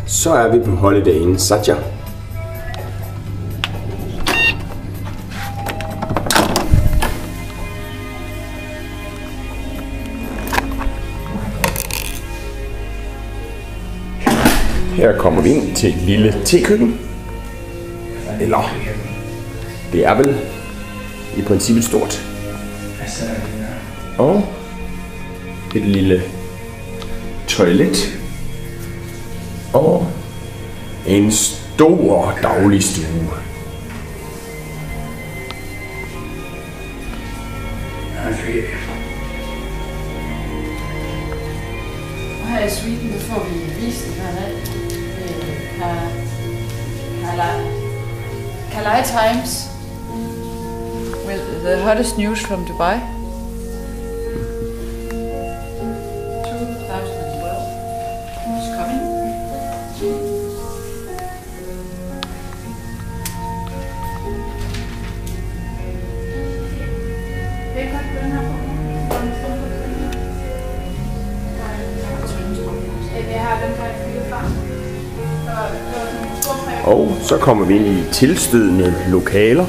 Så er vi på Holiday Inn Sharjah. Her kommer vi ind til et lille tekøkken. Eller, det er vel i princippet stort. Og et lille toilet. Og en stor dagligstue. Her i suiten, der får vi vist hver dag. Kalai Times with the hottest news from Dubai. 2012 is coming. Det er godt på den her form. Jeg har den her fylde fra. Og så kommer vi ind i tilstødende lokaler.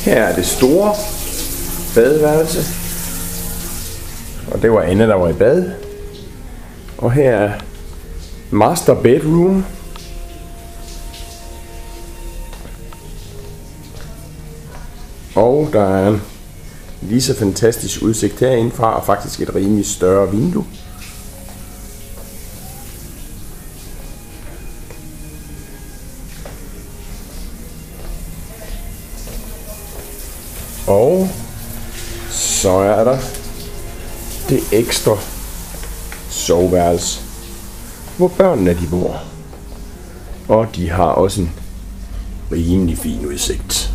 Her er det store badeværelse. Og det var Anna, der var i bad. Og her er master bedroom. Og der er en lige så fantastisk udsigt herindefra, og faktisk et rimelig større vindue. Og så er der det ekstra soveværelse, hvor børnene de bor. Og de har også en rimelig fin udsigt.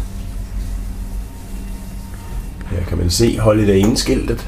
Her kan man se Holiday Inn-skiltet.